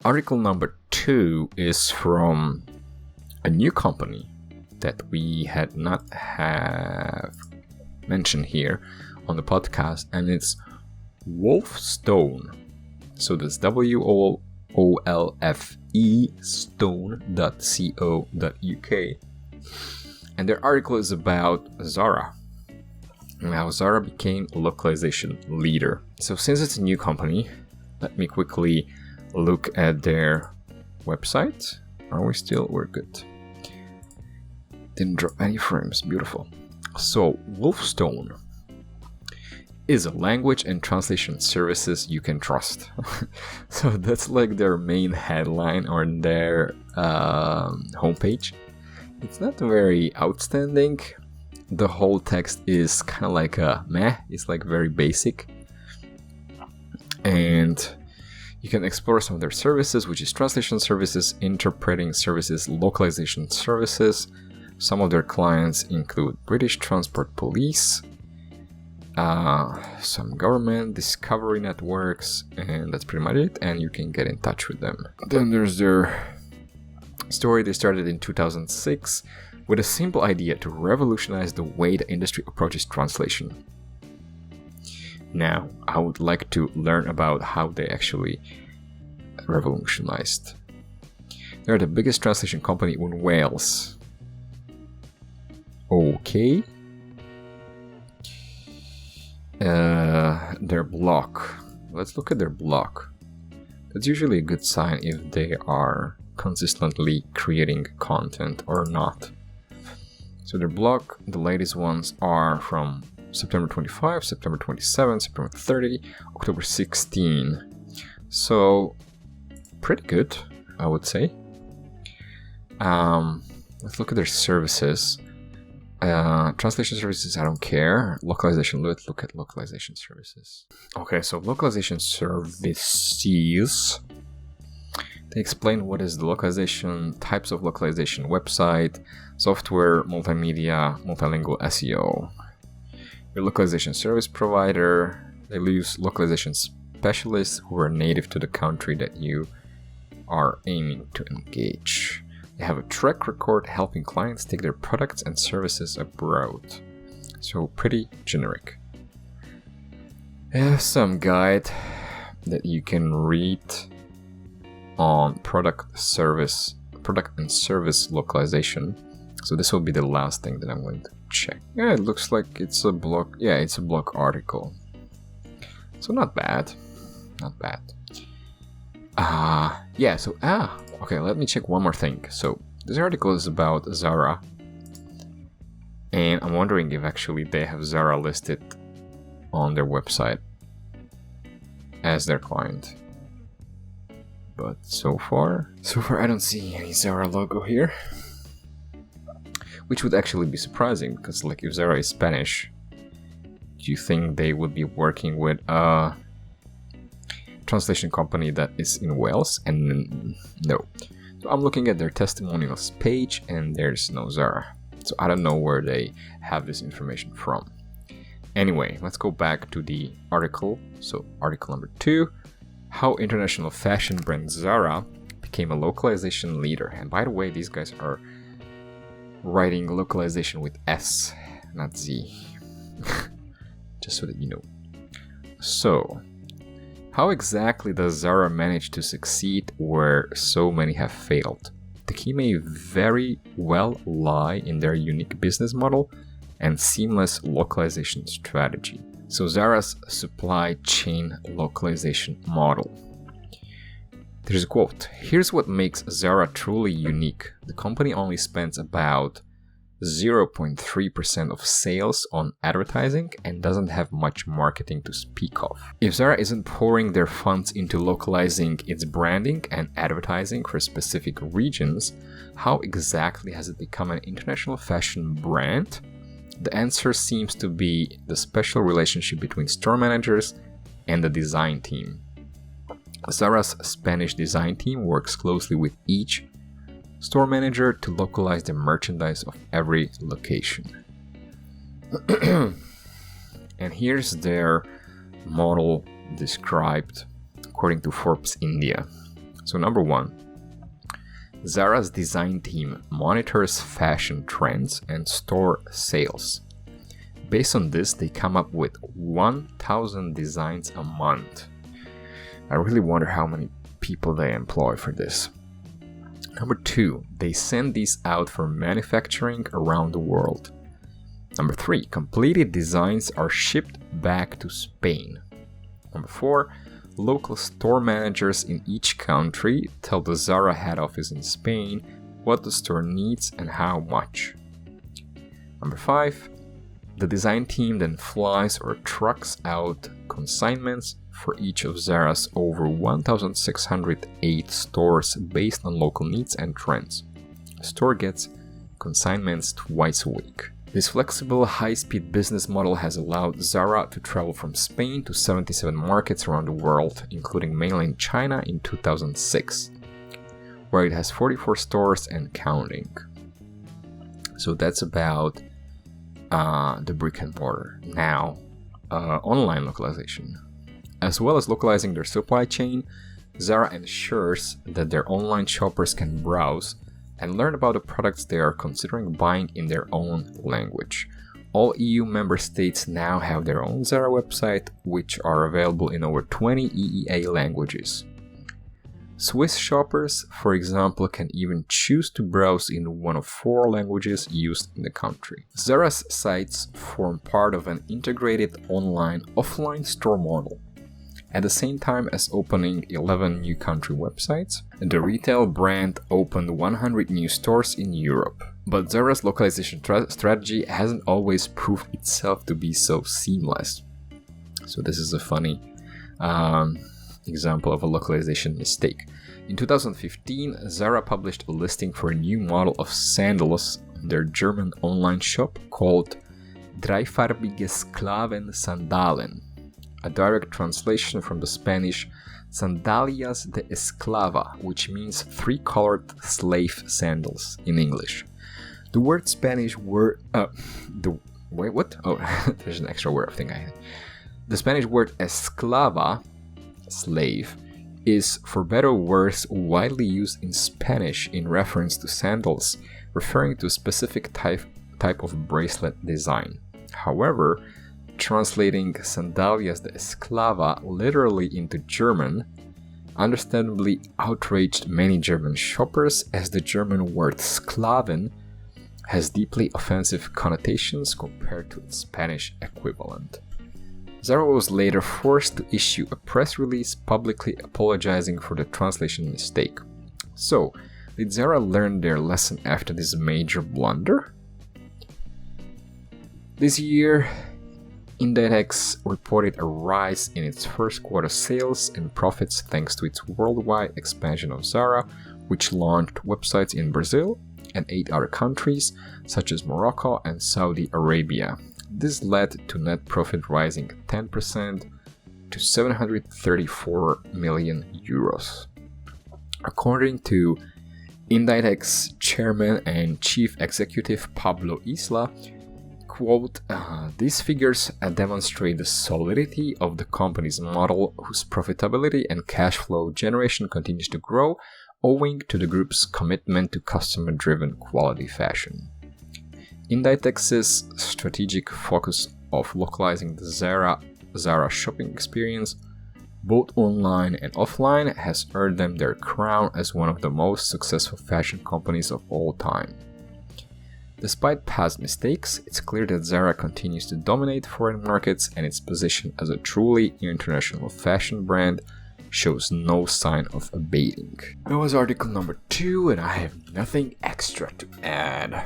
article number 2 is from a new company that we had not have mentioned here on the podcast, and it's Wolfstone. So that's WOLFE stone.co.uk. And their article is about Zara. Now, Zara became a localization leader. So since it's a new company, let me quickly look at their website. We're good. Didn't drop any frames, beautiful. So, Wolfstone is a language and translation services you can trust. So that's like their main headline on their homepage. It's not very outstanding. The whole text is kind of like a meh. It's like very basic. And you can explore some of their services, which is translation services, interpreting services, localization services. Some of their clients include British Transport Police, some government, discovery networks, and that's pretty much it. And you can get in touch with them. Then there's their story. They started in 2006 with a simple idea to revolutionize the way the industry approaches translation. Now, I would like to learn about how they actually revolutionized. They're the biggest translation company in Wales. Okay. Their blog. Let's look at their blog. That's usually a good sign if they are consistently creating content or not. So their blog, the latest ones are from September 25, September 27, September 30, October 16. So pretty good, I would say. Let's look at their services. Translation services, I don't care. Localization, let's look at localization services. Okay, so localization services. They explain what is the localization, types of localization, website, software, multimedia, multilingual SEO. Your localization service provider. They use localization specialists who are native to the country that you are aiming to engage. They have a track record helping clients take their products and services abroad. So pretty generic. They have some guide that you can read on product and service localization. So this will be the last thing that I'm going to check. Yeah, it looks like it's a blog. Yeah, it's a blog article. So not bad. Not bad. Okay, let me check one more thing. So this article is about Zara. And I'm wondering if actually they have Zara listed on their website as their client. But so far I don't see any Zara logo here. Which would actually be surprising, because like if Zara is Spanish, do you think they would be working with a translation company that is in Wales? And no. So I'm looking at their testimonials page and there's no Zara. So I don't know where they have this information from. Anyway, let's go back to the article. So article number 2. How international fashion brand Zara became a localization leader. And by the way, these guys are writing localization with S, not Z. Just so that you know. So, how exactly does Zara manage to succeed where so many have failed? The key may very well lie in their unique business model and seamless localization strategy. So Zara's supply chain localization model. There's a quote. Here's what makes Zara truly unique. The company only spends about 0.3% of sales on advertising and doesn't have much marketing to speak of. If Zara isn't pouring their funds into localizing its branding and advertising for specific regions, how exactly has it become an international fashion brand? The answer seems to be the special relationship between store managers and the design team. Zara's Spanish design team works closely with each store manager to localize the merchandise of every location. And here's their model described according to Forbes India. So number 1, Zara's design team monitors fashion trends and store sales. Based on this, they come up with 1,000 designs a month. I really wonder how many people they employ for this. Number 2, they send these out for manufacturing around the world. Number 3, completed designs are shipped back to Spain. Number 4, local store managers in each country tell the Zara head office in Spain what the store needs and how much. Number 5, the design team then flies or trucks out consignments for each of Zara's over 1,608 stores based on local needs and trends. The store gets consignments twice a week. This flexible, high-speed business model has allowed Zara to travel from Spain to 77 markets around the world, including mainland China in 2006, where it has 44 stores and counting. So that's about the brick and mortar. Now, online localization. As well as localizing their supply chain, Zara ensures that their online shoppers can browse and learn about the products they are considering buying in their own language. All EU member states now have their own Zara website, which are available in over 20 EEA languages. Swiss shoppers, for example, can even choose to browse in one of 4 languages used in the country. Zara's sites form part of an integrated online-offline store model. At the same time as opening 11 new country websites, the retail brand opened 100 new stores in Europe. But Zara's localization strategy hasn't always proved itself to be so seamless. So this is a funny example of a localization mistake. In 2015, Zara published a listing for a new model of sandals on their German online shop called Dreifarbige Sklaven-Sandalen, a direct translation from the Spanish Sandalias de Esclava, which means 3-colored slave sandals in English. The word Spanish word there's an extra word I think I had. The Spanish word esclava, slave, is for better or worse widely used in Spanish in reference to sandals, referring to a specific type of bracelet design. However, translating Sandalias de Esclava literally into German understandably outraged many German shoppers, as the German word Sklaven has deeply offensive connotations compared to its Spanish equivalent. Zara was later forced to issue a press release publicly apologizing for the translation mistake. So, did Zara learn their lesson after this major blunder? This year, Inditex reported a rise in its first quarter sales and profits thanks to its worldwide expansion of Zara, which launched websites in Brazil and 8 other countries, such as Morocco and Saudi Arabia. This led to net profit rising 10% to 734 million euros. According to Inditex chairman and chief executive Pablo Isla, quote, these figures demonstrate the solidity of the company's model, whose profitability and cash flow generation continues to grow owing to the group's commitment to customer-driven quality fashion. Inditex's strategic focus of localizing the Zara shopping experience, both online and offline, has earned them their crown as one of the most successful fashion companies of all time. Despite past mistakes, it's clear that Zara continues to dominate foreign markets, and its position as a truly international fashion brand shows no sign of abating. That was article number 2, and I have nothing extra to add.